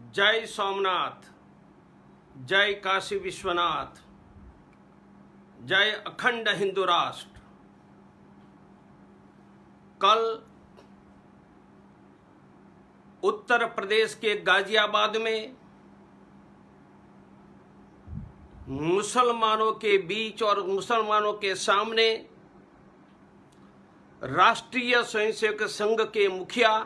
जय सोमनाथ, जय काशी विश्वनाथ, जय अखंड हिंदू राष्ट्र। कल उत्तर प्रदेश के गाजियाबाद में मुसलमानों के बीच और मुसलमानों के सामने राष्ट्रीय स्वयंसेवक संघ के मुखिया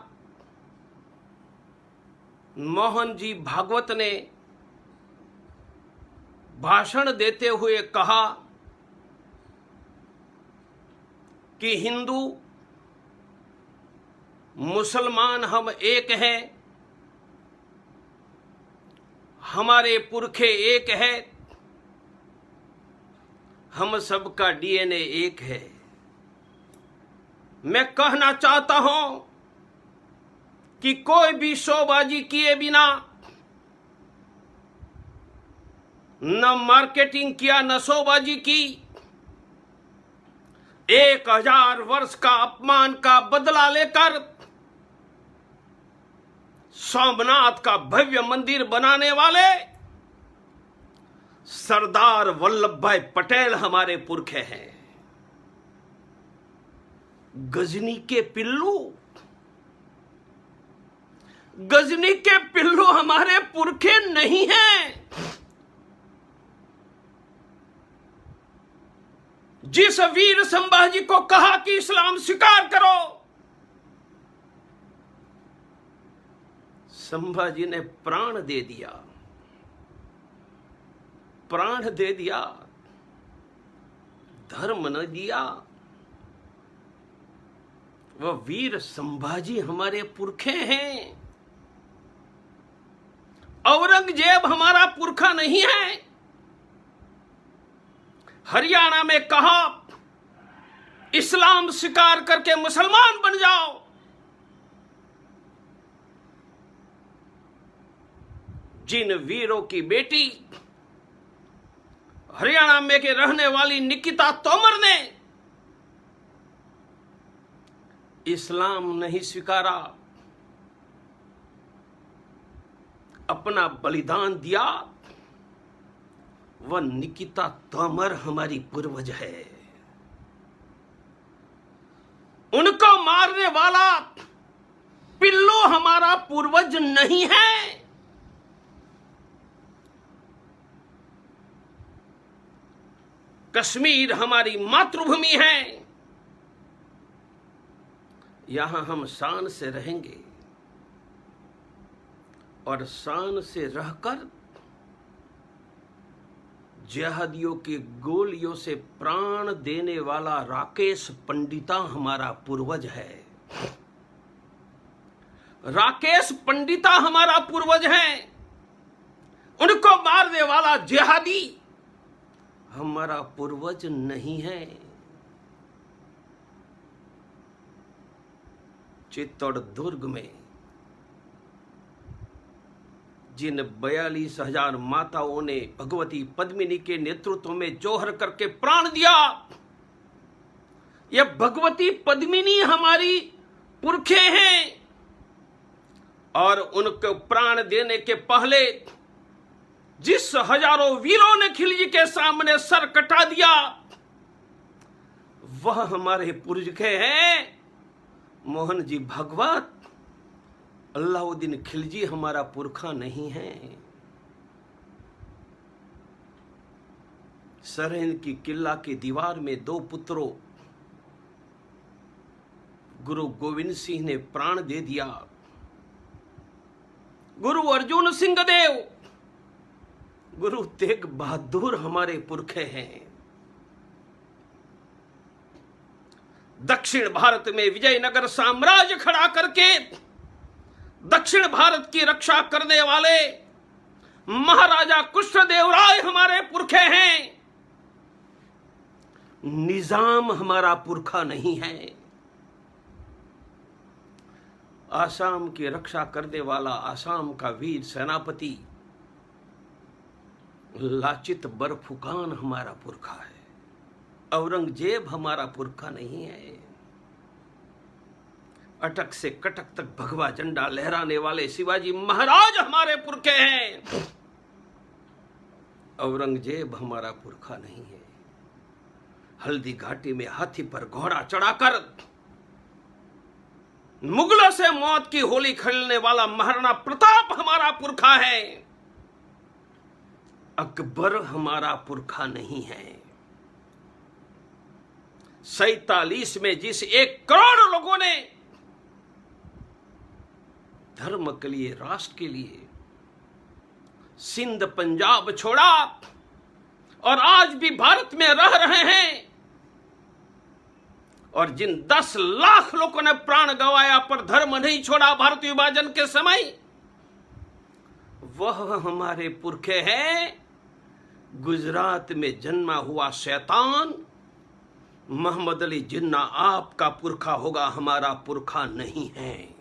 मोहन जी भागवत ने भाषण देते हुए कहा कि हिंदू मुसलमान हम एक हैं, हमारे पुरखे एक है, हम सबका डीएनए एक है। मैं कहना चाहता हूं कि कोई भी शोबाजी किए बिना, न मार्केटिंग किया न शोबाजी की, 1000 वर्ष का अपमान का बदला लेकर सोमनाथ का भव्य मंदिर बनाने वाले सरदार वल्लभ भाई पटेल हमारे पुरखे हैं। गजनी के पिल्लू, गजनी के पिल्लू हमारे पुरखे नहीं हैं। जिस वीर संभाजी को कहा कि इस्लाम स्वीकार करो, संभाजी ने प्राण दे दिया, प्राण दे दिया, धर्म न दिया। वह वीर संभाजी हमारे पुरखे हैं। औरंगजेब हमारा पुरखा नहीं है। हरियाणा में कहा इस्लाम स्वीकार करके मुसलमान बन जाओ। जिन वीरों की बेटी हरियाणा में के रहने वाली निकिता तोमर ने इस्लाम नहीं स्वीकारा, अपना बलिदान दिया, वह निकिता तोमर हमारी पूर्वज है। उनको मारने वाला पिल्लू हमारा पूर्वज नहीं है। कश्मीर हमारी मातृभूमि है। यहां हम शान से रहेंगे और शान से रहकर जिहादियों के गोलियों से प्राण देने वाला राकेश पंडिता हमारा पूर्वज है। राकेश पंडिता हमारा पूर्वज है। उनको मारने वाला जिहादी हमारा पूर्वज नहीं है। चित्तौड़ दुर्ग में जिन 42,000 माताओं ने भगवती पद्मिनी के नेतृत्व में जोहर करके प्राण दिया, यह भगवती पद्मिनी हमारी पुरखे हैं। और उनको प्राण देने के पहले जिस हजारों वीरों ने खिलजी के सामने सर कटा दिया, वह हमारे पुरखे हैं। मोहन जी भागवत, अलाउद्दीन खिलजी हमारा पुरखा नहीं है। सरहिंद की किला की दीवार में 2 पुत्रों गुरु गोविंद सिंह ने प्राण दे दिया। गुरु अर्जुन सिंह देव, गुरु तेग बहादुर हमारे पुरखे हैं। दक्षिण भारत में विजयनगर साम्राज्य खड़ा करके दक्षिण भारत की रक्षा करने वाले महाराजा कृष्णदेवराय हमारे पुरखे हैं। निजाम हमारा पुरखा नहीं है। आसाम की रक्षा करने वाला आसाम का वीर सेनापति लाचित बरफुकान हमारा पुरखा है। औरंगजेब हमारा पुरखा नहीं है। अटक से कटक तक भगवा झंडा लहराने वाले शिवाजी महाराज हमारे पुरखे हैं। औरंगजेब हमारा पुरखा नहीं है। हल्दी घाटी में हाथी पर घोड़ा चढ़ाकर मुगलों से मौत की होली खेलने वाला महाराणा प्रताप हमारा पुरखा है। अकबर हमारा पुरखा नहीं है। 47 में जिस 1 करोड़ लोगों ने धर्म के लिए, राष्ट्र के लिए सिंध पंजाब छोड़ा और आज भी भारत में रह रहे हैं, और जिन 10 लाख लोगों ने प्राण गंवाया पर धर्म नहीं छोड़ा भारत विभाजन के समय, वह हमारे पुरखे हैं। गुजरात में जन्मा हुआ शैतान मोहम्मद अली जिन्ना आपका पुरखा होगा, हमारा पुरखा नहीं है।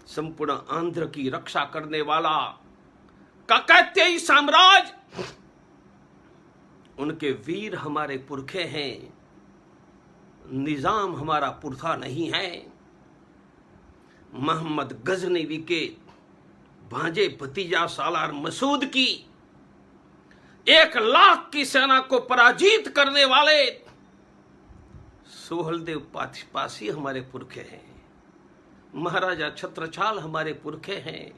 संपूर्ण आंध्र की रक्षा करने वाला काकतीय साम्राज्य, उनके वीर हमारे पुरखे हैं। निजाम हमारा पुरखा नहीं है। मोहम्मद गजनवी के भांजे भतीजा सालार मसूद की 1 लाख की सेना को पराजित करने वाले सोहलदेव पासी हमारे पुरखे हैं। महाराजा छत्रछाल हमारे पुरखे हैं।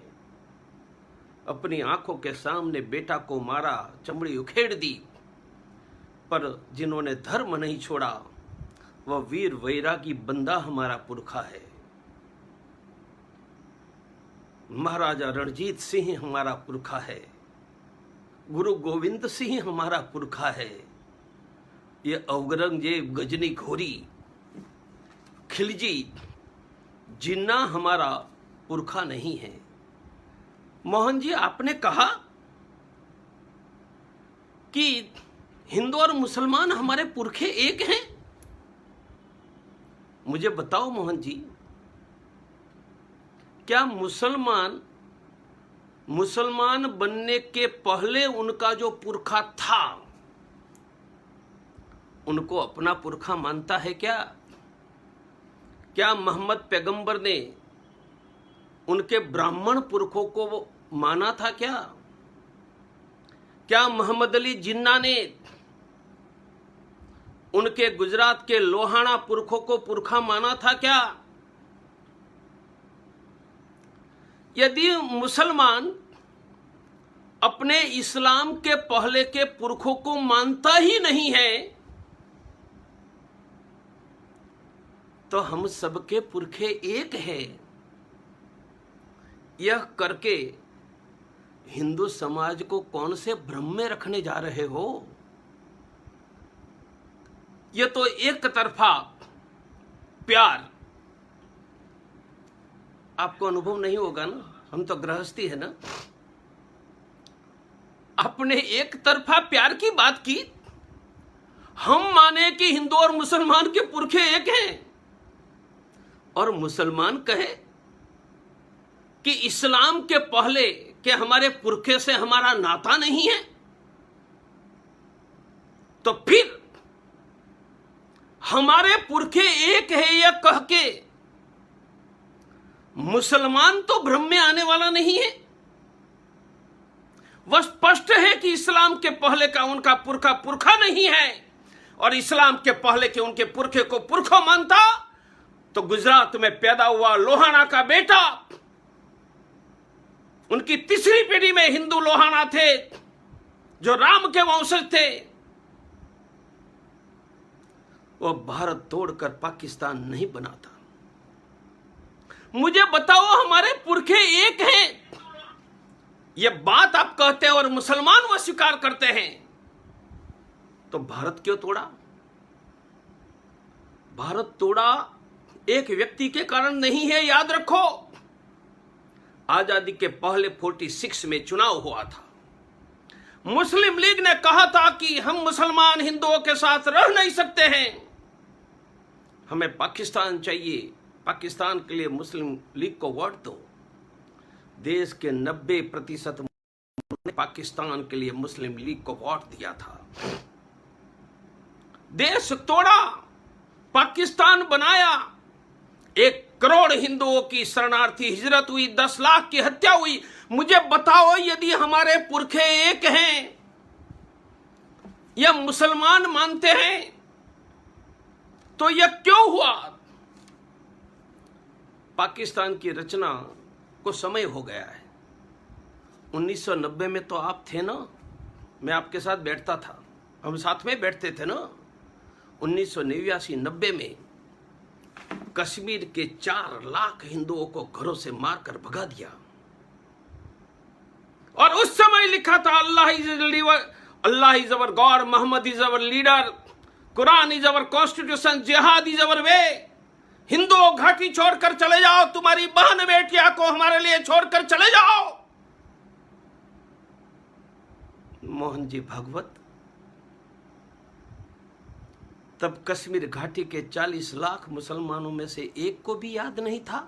अपनी आंखों के सामने बेटा को मारा, चमड़ी उखेड़ दी, पर जिन्होंने धर्म नहीं छोड़ा वह वीर वैरागी बंदा हमारा पुरखा है। महाराजा रणजीत सिंह हमारा पुरखा है। गुरु गोविंद सिंह हमारा पुरखा है। ये औरंगजेब, गजनी घोरी, खिलजी जिन्ना हमारा पुरखा नहीं है। मोहन जी, आपने कहा कि हिंदू और मुसलमान हमारे पुरखे एक हैं। मुझे बताओ मोहन जी, क्या मुसलमान बनने के पहले उनका जो पुरखा था उनको अपना पुरखा मानता है क्या? क्या मोहम्मद पैगंबर ने उनके ब्राह्मण पुरखों को माना था क्या? क्या मोहम्मद अली जिन्ना ने उनके गुजरात के लोहाना पुरखों को पुरखा माना था क्या? यदि मुसलमान अपने इस्लाम के पहले के पुरखों को मानता ही नहीं है तो हम सबके पुरखे एक हैं। यह करके हिंदू समाज को कौन से भ्रम में रखने जा रहे हो? यह तो एक तरफा प्यार, आपको अनुभव नहीं होगा ना, हम तो गृहस्थी है ना। आपने एक तरफा प्यार की बात की। हम माने कि हिंदू और मुसलमान के पुरखे एक हैं और मुसलमान कहे कि इस्लाम के पहले के हमारे पुरखे से हमारा नाता नहीं है, तो फिर हमारे पुरखे एक है यह कह के मुसलमान तो भ्रम में आने वाला नहीं है। वह स्पष्ट है कि इस्लाम के पहले का उनका पुरखा पुरखा नहीं है, और इस्लाम के पहले के उनके पुरखे को पुरखा मानता तो गुजरात में पैदा हुआ लोहाना का बेटा, उनकी तीसरी पीढ़ी में हिंदू लोहाना थे जो राम के वंशज थे, वो भारत तोड़कर पाकिस्तान नहीं बनाता। मुझे बताओ, हमारे पुरखे एक हैं, ये बात आप कहते हैं और मुसलमान वो स्वीकार करते हैं, तो भारत क्यों तोड़ा? भारत तोड़ा एक व्यक्ति के कारण नहीं है, याद रखो। आजादी के पहले 46 में चुनाव हुआ था। मुस्लिम लीग ने कहा था कि हम मुसलमान हिंदुओं के साथ रह नहीं सकते हैं, हमें पाकिस्तान चाहिए। पाकिस्तान के लिए मुस्लिम लीग को वोट दो। देश के 90% ने पाकिस्तान के लिए मुस्लिम लीग को वोट दिया था। देश तोड़ा पाकिस्तान बनाया, 1 करोड़ हिंदुओं की शरणार्थी हिजरत हुई, 10 लाख की हत्या हुई। मुझे बताओ, यदि हमारे पुरखे एक हैं या मुसलमान मानते हैं तो यह क्यों हुआ? पाकिस्तान की रचना को समय हो गया है। 1990 में तो आप थे ना, मैं आपके साथ बैठता था, हम साथ में बैठते थे ना। 1989-90 में कश्मीर के 4 लाख हिंदुओं को घरों से मारकर भगा दिया, और उस समय लिखा था Allah is our God, Muhammad is our leader, Quran is our constitution, jihad is our way. हिंदुओं घाटी छोड़कर चले जाओ, तुम्हारी बहन बेटियां को हमारे लिए छोड़कर चले जाओ। मोहन जी भागवत तब कश्मीर घाटी के 40 लाख मुसलमानों में से एक को भी याद नहीं था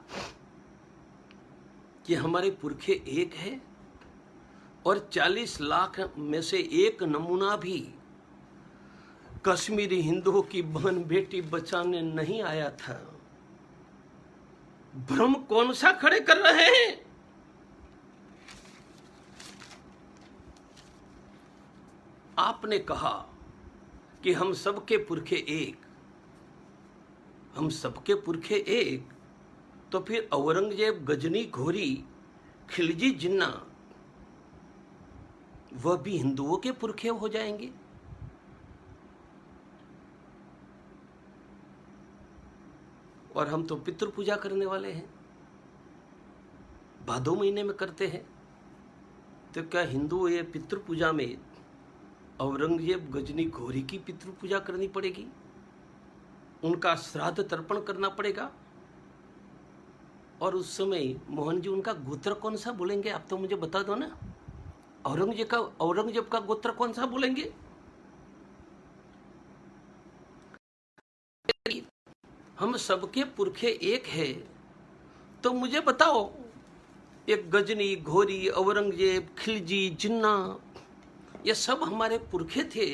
कि हमारे पुरखे एक है, और 40 लाख में से एक नमूना भी कश्मीरी हिंदुओं की बहन बेटी बचाने नहीं आया था। भ्रम कौन सा खड़े कर रहे हैं? आपने कहा कि हम सबके पुरखे एक, हम सबके पुरखे एक, तो फिर औरंगजेब, गजनी, घोरी, खिलजी, जिन्ना, वह भी हिंदुओं के पुरखे हो जाएंगे? और हम तो पितृ पूजा करने वाले हैं, भादो महीने में करते हैं, तो क्या हिंदू ये पितृ पूजा में औरंगजेब, गजनी, घोरी की पितृ पूजा करनी पड़ेगी? उनका श्राद्ध तर्पण करना पड़ेगा? और उस समय मोहन जी उनका गोत्र कौन सा बोलेंगे? आप तो मुझे बता दो ना, औरंगजेब का गोत्र कौन सा बोलेंगे? हम सबके पुरखे एक है, तो मुझे बताओ, एक गजनी, घोरी, औरंगजेब, खिलजी, जिन्ना, ये सब हमारे पुरखे थे।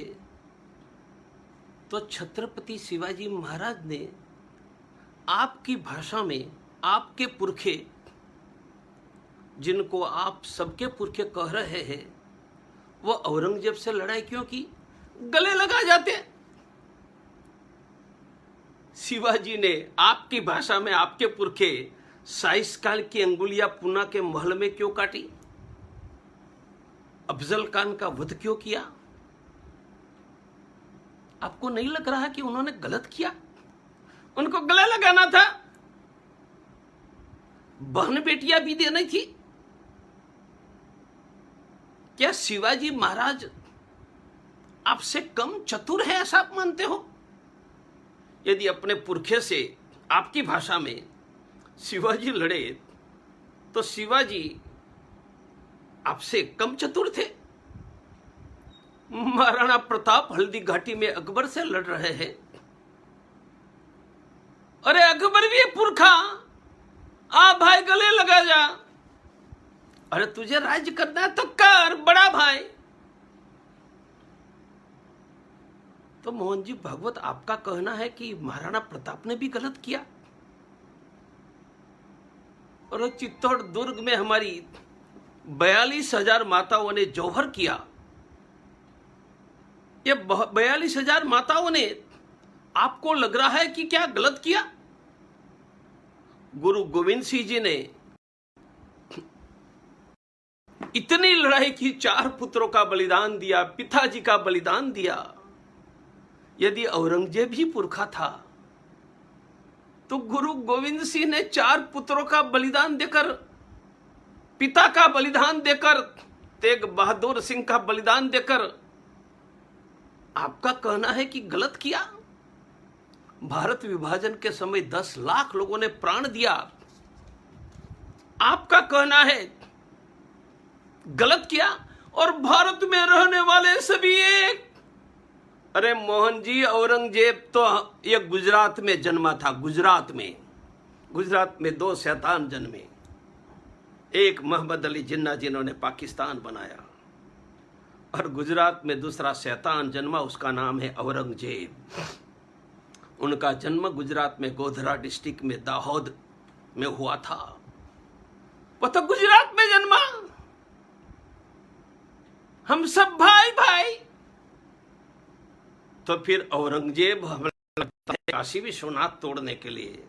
तो छत्रपति शिवाजी महाराज ने आपकी भाषा में आपके पुरखे, जिनको आप सबके पुरखे कह रहे हैं, वो औरंगजेब से लड़ाई क्यों की? गले लगा जाते। शिवाजी ने आपकी भाषा में आपके पुरखे साइस्काल की अंगुलियां पूना के महल में क्यों काटी? अफजल खान का वध क्यों किया? आपको नहीं लग रहा कि उन्होंने गलत किया? उनको गले लगाना था, बहन बेटियां भी देनी थी। क्या शिवाजी महाराज आपसे कम चतुर है, ऐसा आप मानते हो? यदि अपने पुरखे से आपकी भाषा में शिवाजी लड़े, तो शिवाजी आपसे कम चतुर थे? महाराणा प्रताप हल्दी घाटी में अकबर से लड़ रहे हैं। अरे अकबर भी पुरखा, आ भाई गले लगा जा। अरे तुझे राज्य करना है तो कर, बड़ा भाई। तो मोहन जी भागवत, आपका कहना है कि महाराणा प्रताप ने भी गलत किया? और चित्तौड़ दुर्ग में हमारी 42,000 माताओं ने जौहर किया। ये 42,000 माताओं ने आपको लग रहा है कि क्या गलत किया? गुरु गोविंद सिंह जी ने इतनी लड़ाई की, 4 पुत्रों का बलिदान दिया, पिताजी का बलिदान दिया। यदि औरंगजेब ही पुरखा था, तो गुरु गोविंद सिंह ने 4 पुत्रों का बलिदान देकर, पिता का बलिदान देकर, तेग बहादुर सिंह का बलिदान देकर, आपका कहना है कि गलत किया? भारत विभाजन के समय 10 लाख लोगों ने प्राण दिया, आपका कहना है गलत किया? और भारत में रहने वाले सभी एक। अरे मोहन जी, औरंगजेब तो ये गुजरात में जन्मा था। गुजरात में 2 शैतान जन्मे, एक मोहम्मद अली जिन्ना जिन्होंने पाकिस्तान बनाया, और गुजरात में दूसरा शैतान जन्मा, उसका नाम है औरंगजेब। उनका जन्म गुजरात में गोधरा डिस्ट्रिक्ट में दाहोद में हुआ था। वो तो गुजरात में जन्मा। हम सब भाई भाई। तो फिर औरंगजेब हमें लगता है काशी विश्वनाथ तोड़ने के लिए।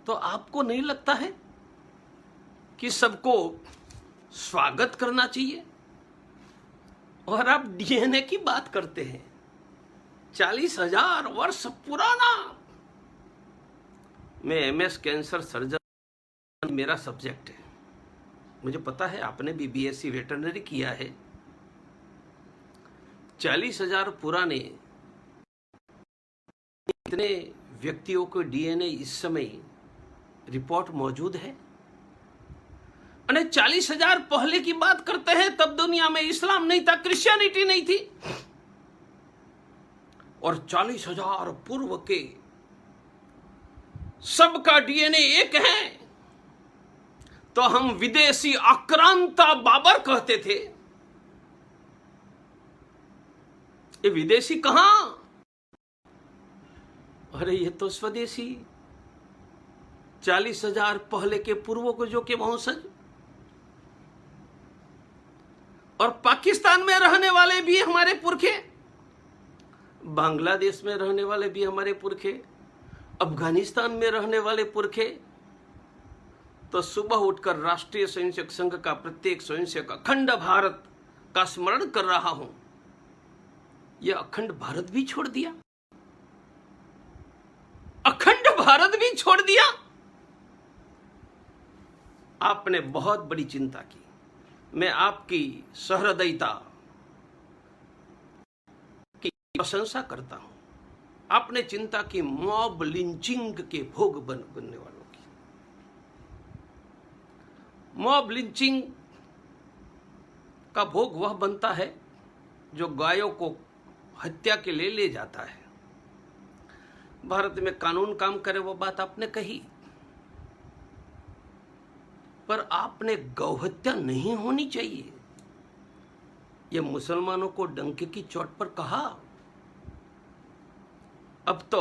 तो आपको नहीं लगता है कि सबको स्वागत करना चाहिए? और आप डीएनए की बात करते हैं, 40,000 वर्ष पुराना। मैं एमएस कैंसर सर्जन मेरा सब्जेक्ट है। मुझे पता है आपने भी बीएससी वेटरनरी किया है। 40,000 पुराने इतने व्यक्तियों को डीएनए इस समय रिपोर्ट मौजूद है। 40,000 पहले की बात करते हैं, तब दुनिया में इस्लाम नहीं था, क्रिश्चियनिटी नहीं थी। और 40,000 पूर्व के सबका डीएनए एक है। तो हम विदेशी आक्रांता बाबर कहते थे। ये विदेशी कहां? अरे ये तो स्वदेशी 40,000 पहले के पूर्वजों के वंशज। और पाकिस्तान में रहने वाले भी हमारे पुरखे, बांग्लादेश में रहने वाले भी हमारे पुरखे, अफगानिस्तान में रहने वाले पुरखे। तो सुबह उठकर राष्ट्रीय स्वयंसेवक संघ का प्रत्येक स्वयंसेवक अखंड भारत का स्मरण कर रहा हूं। यह अखंड भारत भी छोड़ दिया, अखंड भारत भी छोड़ दिया। आपने बहुत बड़ी चिंता की। मैं आपकी सहृदयता की प्रशंसा करता हूं। आपने चिंता की मॉब लिंचिंग के भोग बनने वालों की। मॉब लिंचिंग का भोग वह बनता है जो गायों को हत्या के लिए ले जाता है। भारत में कानून काम करे, वो बात आपने कही, पर आपने गौहत्या नहीं होनी चाहिए यह मुसलमानों को डंके की चोट पर कहा। अब तो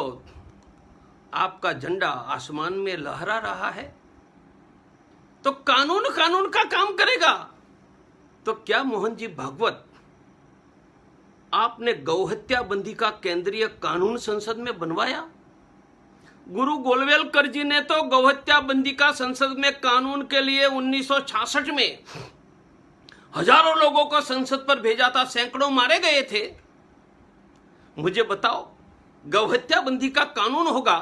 आपका झंडा आसमान में लहरा रहा है। तो कानून कानून का काम करेगा। तो क्या मोहन जी भागवत, आपने गौहत्या बंदी का केंद्रीय कानून संसद में बनवाया? गुरु गोलवेलकर जी ने तो गौहत्या बंदी का संसद में कानून के लिए 1966 में हजारों लोगों को संसद पर भेजा था, सैकड़ों मारे गए थे। मुझे बताओ, गौहत्या बंदी का कानून होगा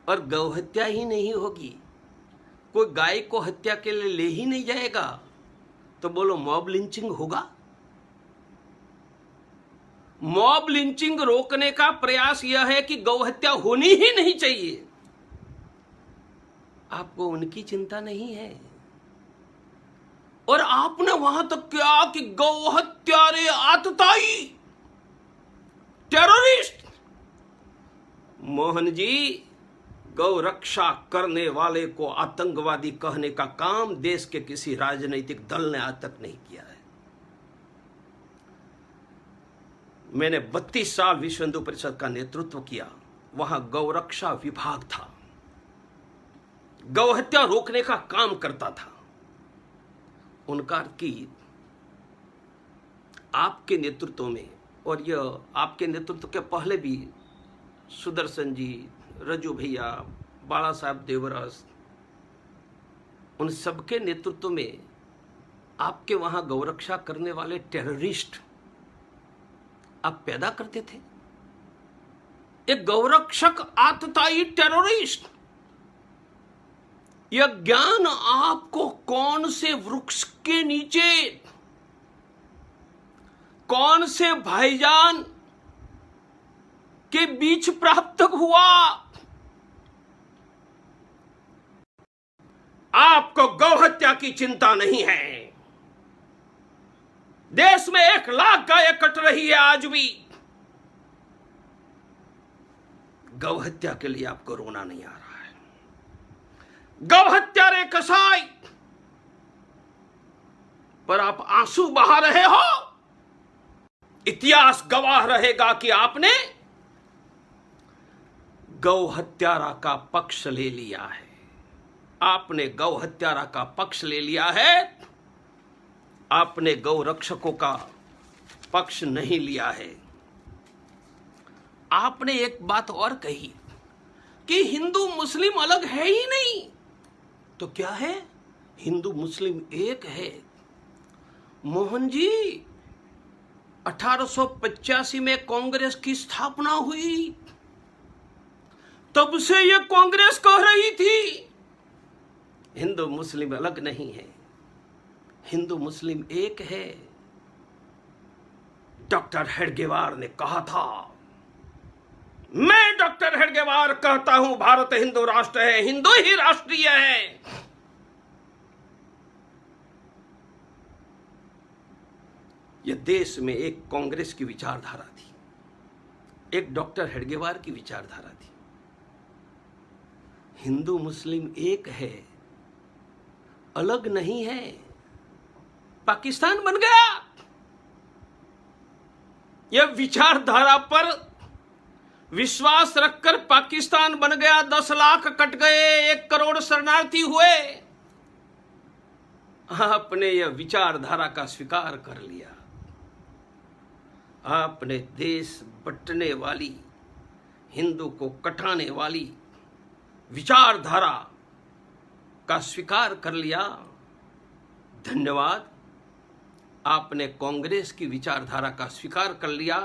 और गौहत्या ही नहीं होगी, कोई गाय को हत्या के लिए ले ही नहीं जाएगा, तो बोलो मॉब लिंचिंग होगा? मॉब लिंचिंग रोकने का प्रयास यह है कि गौहत्या होनी ही नहीं चाहिए। आपको उनकी चिंता नहीं है। और आपने वहां तक क्या कि गौहत्यारे आतताई टेररिस्ट। मोहन जी, गौ रक्षा करने वाले को आतंकवादी कहने का काम देश के किसी राजनीतिक दल ने आज तक नहीं किया है। मैंने 32 साल विश्व हिंदू परिषद का नेतृत्व किया। वहां गौरक्षा विभाग था, गौहत्या रोकने का काम करता था। उनका की आपके नेतृत्व में, और यह आपके नेतृत्व के पहले भी सुदर्शन जी, रजू भैया, बाला साहब देवरस, उन सबके नेतृत्व में आपके वहां गौरक्षा करने वाले टेररिस्ट आप पैदा करते थे। एक गौरक्षक आतताई टेररिस्ट। यह ज्ञान आपको कौन से वृक्ष के नीचे, कौन से भाईजान के बीच प्राप्त हुआ? आपको गौहत्या की चिंता नहीं है। देश में 1 लाख गायें कट रही है आज भी। गौहत्या के लिए आपको रोना नहीं आ रहा है। गौहत्या रे कसाई पर आप आंसू बहा रहे हो। इतिहास गवाह रहेगा कि आपने गौ हत्यारा का पक्ष ले लिया है। आपने गौ हत्यारा का पक्ष ले लिया है, आपने गौ रक्षकों का पक्ष नहीं लिया है। आपने एक बात और कही कि हिंदू मुस्लिम अलग है ही नहीं, तो क्या है? हिंदू मुस्लिम एक है। मोहन जी, 1885 में कांग्रेस की स्थापना हुई, तब से यह कांग्रेस कह रही थी हिंदू मुस्लिम अलग नहीं है, हिंदू मुस्लिम एक है। डॉक्टर हेडगेवार ने कहा था, मैं डॉक्टर हेडगेवार कहता हूं भारत हिंदू राष्ट्र है, हिंदू ही राष्ट्रीय है। यह देश में एक कांग्रेस की विचारधारा थी, एक डॉक्टर हेडगेवार की विचारधारा थी। हिंदू मुस्लिम एक है, अलग नहीं है। पाकिस्तान बन गया, यह विचारधारा पर विश्वास रखकर पाकिस्तान बन गया। 10 लाख कट गए, 1 करोड़ शरणार्थी हुए। आपने यह विचारधारा का स्वीकार कर लिया। आपने देश बंटने वाली, हिंदू को कटाने वाली विचारधारा का स्वीकार कर लिया। धन्यवाद, आपने कांग्रेस की विचारधारा का स्वीकार कर लिया।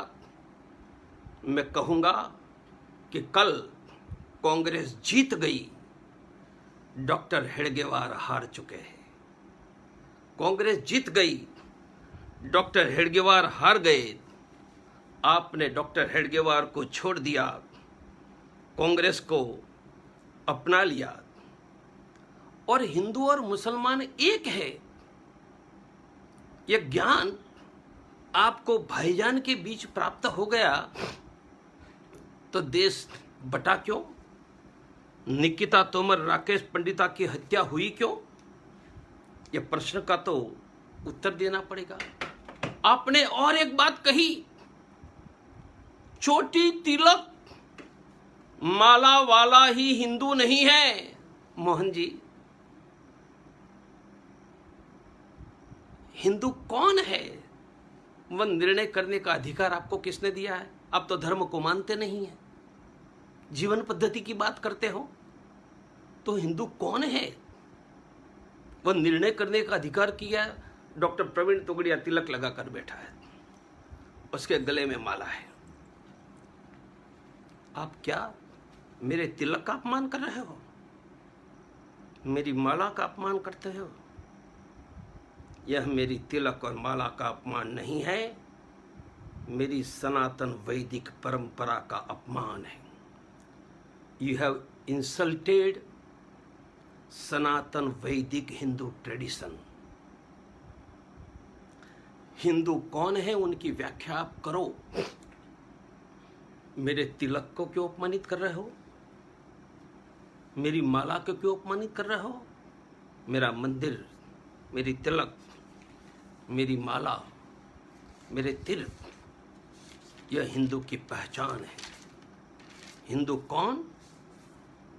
मैं कहूंगा कि कल कांग्रेस जीत गई, डॉक्टर हेडगेवार हार चुके हैं। कांग्रेस जीत गई, डॉक्टर हेडगेवार हार गए। आपने डॉक्टर हेडगेवार को छोड़ दिया, कांग्रेस को अपना लिया, और हिंदू और मुसलमान एक है। यह ज्ञान आपको भाईजान के बीच प्राप्त हो गया, तो देश बटा क्यों? निकिता तोमर, राकेश पंडिता की हत्या हुई क्यों? यह प्रश्न का तो उत्तर देना पड़ेगा। आपने और एक बात कही, चोटी तिलक माला वाला ही हिंदू नहीं है। मोहन जी, हिंदू कौन है, वह निर्णय करने का अधिकार आपको किसने दिया है? आप तो धर्म को मानते नहीं हैं, जीवन पद्धति की बात करते हो। तो हिंदू कौन है, वह निर्णय करने का अधिकार किया। डॉक्टर प्रवीण तोगड़िया तिलक लगाकर बैठा है, उसके गले में माला है। आप क्या मेरे तिलक का अपमान कर रहे हो? मेरी माला का अपमान करते हो? यह मेरी तिलक और माला का अपमान नहीं है, मेरी सनातन वैदिक परंपरा का अपमान है। यू हैव इंसल्टेड सनातन वैदिक हिंदू ट्रेडिशन। हिंदू कौन है, उनकी व्याख्या आप करो। मेरे तिलक को क्यों अपमानित कर रहे हो? मेरी माला को क्यों अपमानित कर रहे हो? मेरा मंदिर, मेरी तिलक, मेरी माला, मेरे तीर्थ, यह हिंदू की पहचान है। हिंदू कौन,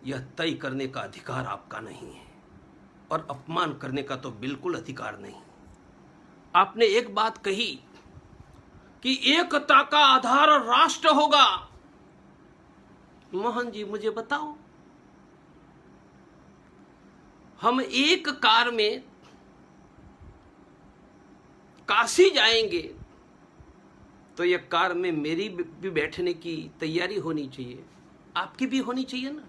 यह तय करने का अधिकार आपका नहीं है, और अपमान करने का तो बिल्कुल अधिकार नहीं। आपने एक बात कही कि एकता का आधार राष्ट्र होगा। मोहन जी, मुझे बताओ, हम एक कार में काशी जाएंगे तो यह कार में मेरी भी बैठने की तैयारी होनी चाहिए, आपकी भी होनी चाहिए ना।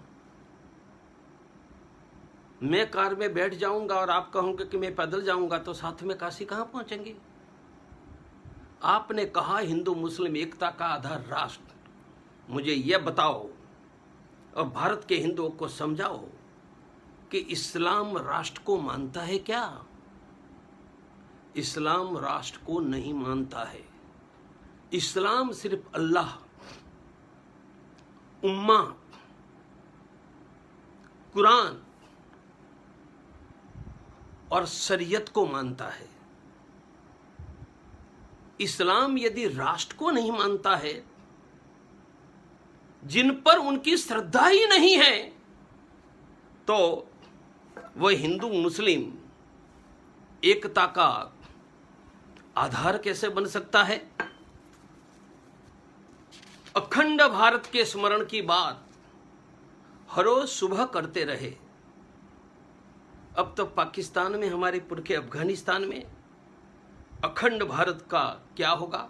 मैं कार में बैठ जाऊंगा और आप कहोगे कि मैं पैदल जाऊंगा, तो साथ में काशी कहां पहुंचेंगे? आपने कहा हिंदू मुस्लिम एकता का आधार राष्ट्र। मुझे यह बताओ और भारत के हिंदुओं को समझाओ कि इस्लाम राष्ट्र को मानता है क्या? इस्लाम राष्ट्र को नहीं मानता है। इस्लाम सिर्फ अल्लाह, उम्मा, कुरान और शरीयत को मानता है। इस्लाम यदि राष्ट्र को नहीं मानता है, जिन पर उनकी श्रद्धा ही नहीं है, तो वह हिंदू मुस्लिम एकता का आधार कैसे बन सकता है? अखंड भारत के स्मरण की बात हर रोज सुबह करते रहे। अब तो पाकिस्तान में हमारे पुरखे, अफगानिस्तान में अखंड भारत का क्या होगा?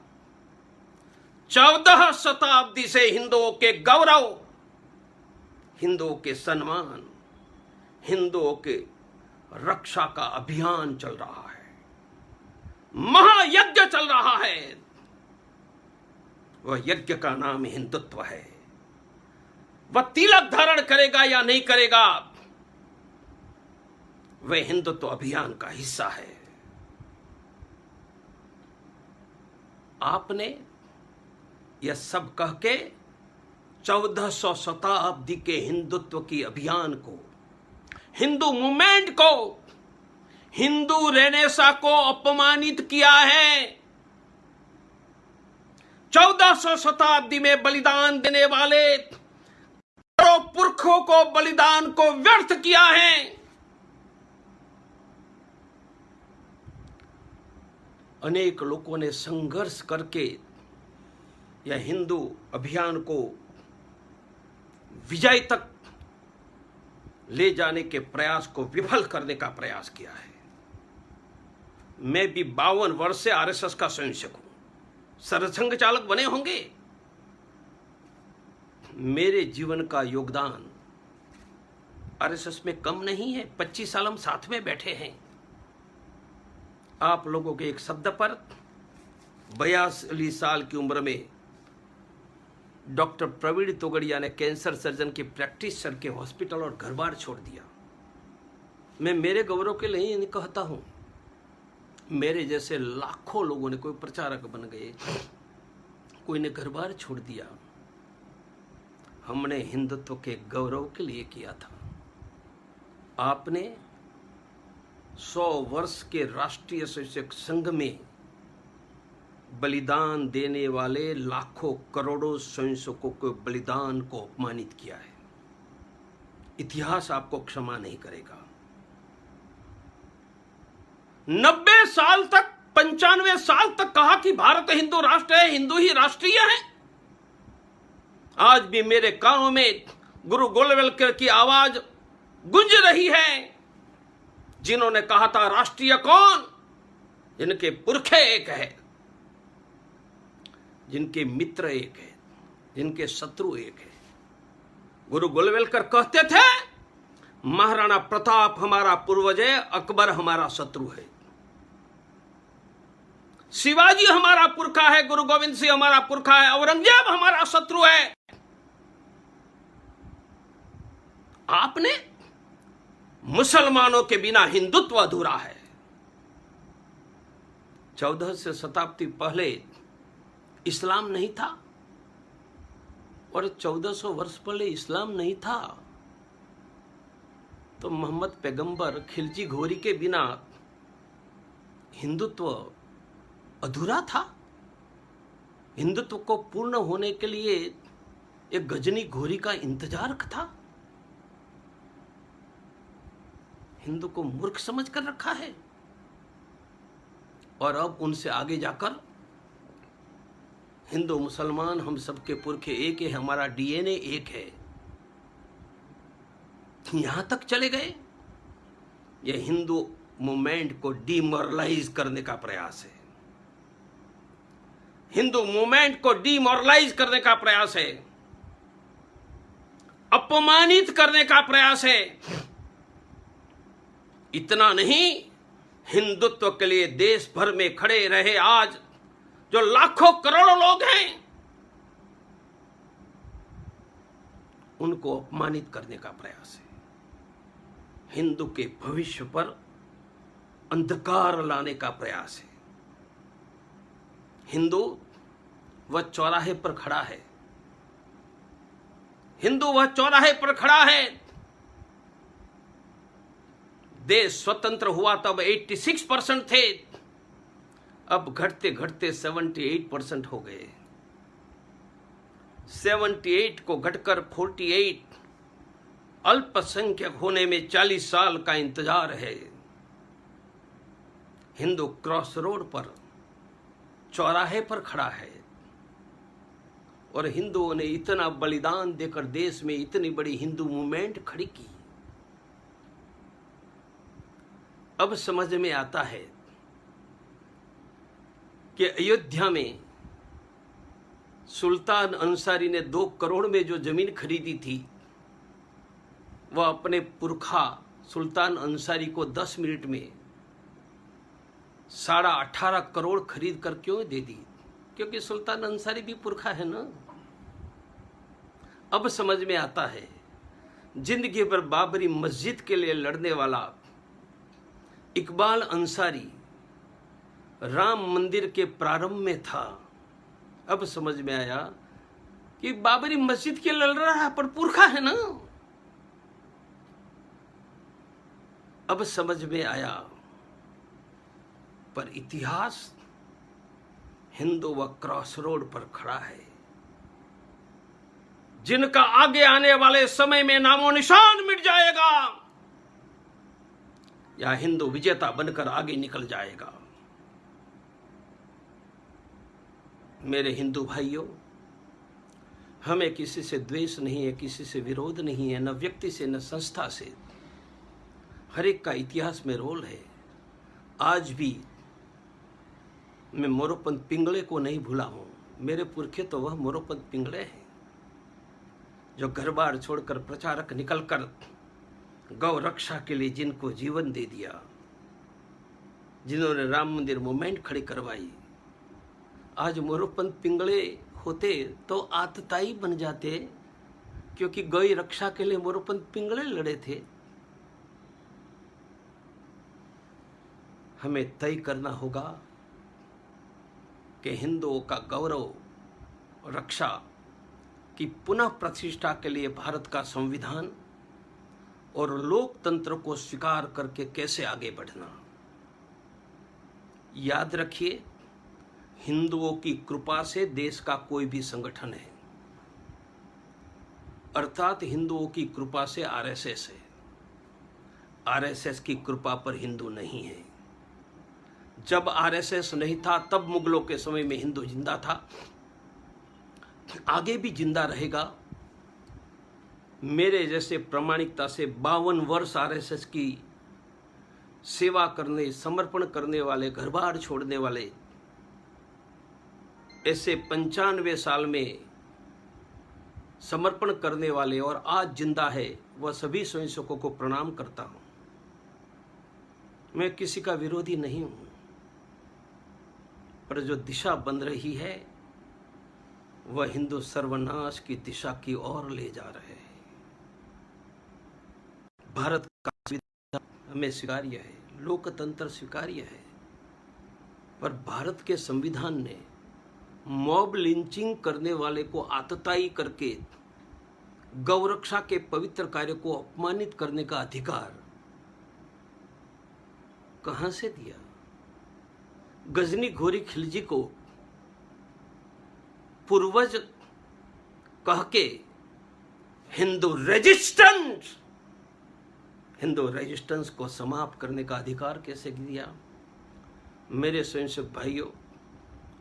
14 शताब्दी से हिंदुओं के गौरव, हिंदुओं के सम्मान, हिंदुओं के रक्षा का अभियान चल रहा है, महायज्ञ चल रहा है। वह यज्ञ का नाम हिंदुत्व है। वह तिलक धारण करेगा या नहीं करेगा, वह हिंदुत्व अभियान का हिस्सा है। आपने यह सब कह के 1400 शताब्दी के हिंदुत्व की अभियान को, हिंदू मूवमेंट को, हिंदू रेनेसा को अपमानित किया है। 1400 शताब्दी में बलिदान देने वाले पुरखों को, बलिदान को व्यर्थ किया है। अनेक लोगों ने संघर्ष करके यह हिंदू अभियान को विजय तक ले जाने के प्रयास को विफल करने का प्रयास किया है। मैं भी 52 वर्ष से आरएसएस का संयोजक हूं, सरसंघ चालक बने होंगे। मेरे जीवन का योगदान आरएसएस में कम नहीं है। 25 साल हम साथ में बैठे हैं। आप लोगों के एक शब्द पर 42 साल की उम्र में डॉक्टर प्रवीण तोगड़िया ने कैंसर सर्जन की प्रैक्टिस करके हॉस्पिटल और घर बार छोड़ दिया। मैं मेरे गौरव के लिए नहीं कहता हूं, मेरे जैसे लाखों लोगों ने, कोई प्रचारक बन गए, कोई ने घर बार छोड़ दिया। हमने हिंदुत्व के गौरव के लिए किया था। आपने 100 वर्ष के राष्ट्रीय स्वयंसेवक संघ में बलिदान देने वाले लाखों करोड़ों स्वयंसेवकों के बलिदान को अपमानित किया है। इतिहास आपको क्षमा नहीं करेगा। 90 साल तक, 95 साल तक कहा कि भारत हिंदू राष्ट्र है, हिंदू ही राष्ट्रीय है। आज भी मेरे कानों में गुरु गोलवलकर की आवाज गूंज रही है, जिन्होंने कहा था राष्ट्रीय कौन? जिनके पुरखे एक है, जिनके मित्र एक है, जिनके शत्रु एक है। गुरु गोलवलकर कहते थे महाराणा प्रताप हमारा पूर्वज है, अकबर हमारा शत्रु है। शिवाजी हमारा पुरखा है, गुरु गोविंद सिंह हमारा पुरखा है, औरंगजेब हमारा शत्रु है। आपने मुसलमानों के बिना हिंदुत्व अधूरा है। 14 शताब्दी पहले इस्लाम नहीं था, और 1400 वर्ष पहले इस्लाम नहीं था तो मोहम्मद पैगंबर खिलजी घोरी के बिना हिंदुत्व अधूरा था। हिंदुत्व को पूर्ण होने के लिए एक गजनी घोरी का इंतजार था। हिंदू को मूर्ख समझ कर रखा है, और अब उनसे आगे जाकर हिंदू मुसलमान हम सबके पुरखे एक है, हमारा डीएनए एक है, यहां तक चले गए। यह हिंदू मूवमेंट को डिमोरलाइज करने का प्रयास है। हिंदू मूवमेंट को डिमोरलाइज करने का प्रयास है, अपमानित करने का प्रयास है। इतना नहीं, हिंदुत्व के लिए देश भर में खड़े रहे आज जो लाखों करोड़ों लोग हैं, उनको अपमानित करने का प्रयास है। हिंदू के भविष्य पर अंधकार लाने का प्रयास है। हिंदू वह चौराहे पर खड़ा है, हिंदू वह चौराहे पर खड़ा है। देश स्वतंत्र हुआ तब 86% थे, अब घटते घटते 78% हो गए। 78 को घटकर 48, अल्पसंख्यक होने में 40 साल का इंतजार है। हिंदू क्रॉस रोड पर, चौराहे पर खड़ा है और हिंदुओं ने इतना बलिदान देकर देश में इतनी बड़ी हिंदू मूवमेंट खड़ी की। अब समझ में आता है कि अयोध्या में सुल्तान अंसारी ने 2 करोड़ में जो जमीन खरीदी थी, वह अपने पुरखा सुल्तान अंसारी को 10 मिनट में 18.5 करोड़ खरीद कर क्यों दे दी? क्योंकि सुल्तान अंसारी भी पुरखा है ना। अब समझ में आता है, जिंदगी भर बाबरी मस्जिद के लिए लड़ने वाला इकबाल अंसारी राम मंदिर के प्रारंभ में था। अब समझ में आया कि बाबरी मस्जिद के लड़ रहा है पर पुरखा है ना। अब समझ में आया, पर इतिहास हिंदू व क्रॉस रोड पर खड़ा है, जिनका आगे आने वाले समय में नामो निशान मिट जाएगा या हिंदू विजेता बनकर आगे निकल जाएगा। मेरे हिंदू भाइयों, हमें किसी से द्वेष नहीं है, किसी से विरोध नहीं है, न व्यक्ति से न संस्था से। हर एक का इतिहास में रोल है। आज भी मैं मोरोपंत पिंगले को नहीं भूला हूं। मेरे पुरखे तो वह मोरोपंत पिंगले हैं जो घर बार छोड़कर प्रचारक निकलकर गौ रक्षा के लिए जिनको जीवन दे दिया, जिन्होंने राम मंदिर मूवमेंट खड़ी करवाई। आज मोरोपंत पिंगले होते तो आतताई बन जाते, क्योंकि गौ रक्षा के लिए मोरोपंत पिंगले लड़े थे। हमें तय करना होगा कि हिंदुओं का गौरव रक्षा की पुनः प्रतिष्ठा के लिए भारत का संविधान और लोकतंत्र को स्वीकार करके कैसे आगे बढ़ना। याद रखिए, हिंदुओं की कृपा से देश का कोई भी संगठन है, अर्थात हिंदुओं की कृपा से आरएसएस है। आरएसएस की कृपा पर हिंदू नहीं है। जब आरएसएस नहीं था तब मुगलों के समय में हिंदू जिंदा था, आगे भी जिंदा रहेगा। मेरे जैसे प्रामाणिकता से 52 वर्ष आरएसएस की सेवा करने, समर्पण करने वाले, घर बार छोड़ने वाले, ऐसे 95 साल में समर्पण करने वाले और आज जिंदा है, वह सभी स्वयंसेवकों को प्रणाम करता हूं। मैं किसी का विरोधी नहीं हूं, पर जो दिशा बन रही है वह हिंदू सर्वनाश की दिशा की ओर ले जा रहे हैं। भारत का संविधान हमें स्वीकार्य है, लोकतंत्र स्वीकार्य है, पर भारत के संविधान ने मॉब लिंचिंग करने वाले को आतताई करके गौरक्षा के पवित्र कार्य को अपमानित करने का अधिकार कहां से दिया? गजनी घोरी खिलजी को पूर्वज कह के हिंदू रेजिस्टेंस को समाप्त करने का अधिकार कैसे दिया? मेरे स्वयंसेवक भाइयों,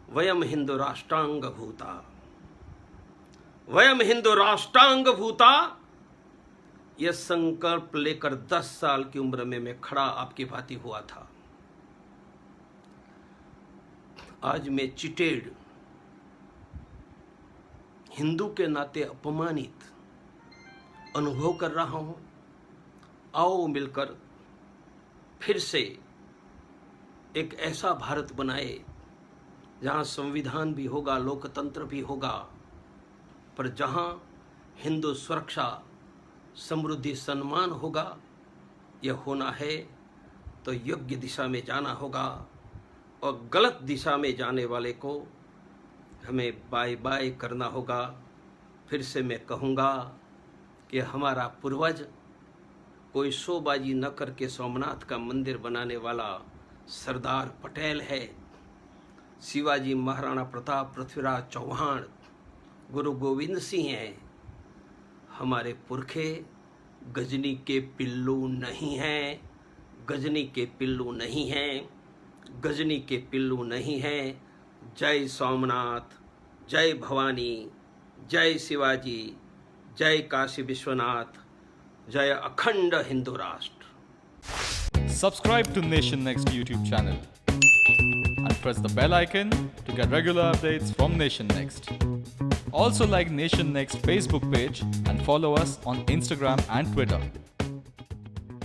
वयम हिंदू राष्ट्रांग भूता, यह संकल्प लेकर 10 साल की उम्र में मैं खड़ा आपकी भांति हुआ था। आज मैं चिटेड, हिंदू के नाते अपमानित अनुभव कर रहा हूं। आओ मिलकर फिर से एक ऐसा भारत बनाए जहां संविधान भी होगा, लोकतंत्र भी होगा, पर जहां हिंदू सुरक्षा, समृद्धि, सम्मान होगा। यह होना है तो योग्य दिशा में जाना होगा और गलत दिशा में जाने वाले को हमें बाय बाय करना होगा। फिर से मैं कहूँगा कि हमारा पूर्वज कोई शोबाजी न करके सोमनाथ का मंदिर बनाने वाला सरदार पटेल है। शिवाजी, महाराणा प्रताप, पृथ्वीराज चौहान, गुरु गोविंद सिंह हैं। हमारे पुरखे गजनी के पिल्लू नहीं हैं, गजनी के पिल्लू नहीं हैं, गजनी के पिल्लू नहीं हैं। जय सोमनाथ, जय भवानी, जय शिवाजी, जय काशी विश्वनाथ, जय अखंड हिंदू राष्ट्र। Subscribe to Nation Next YouTube channel and press the bell icon to get regular updates from Nation Next. Also like Nation Next Facebook page and follow us on Instagram and Twitter.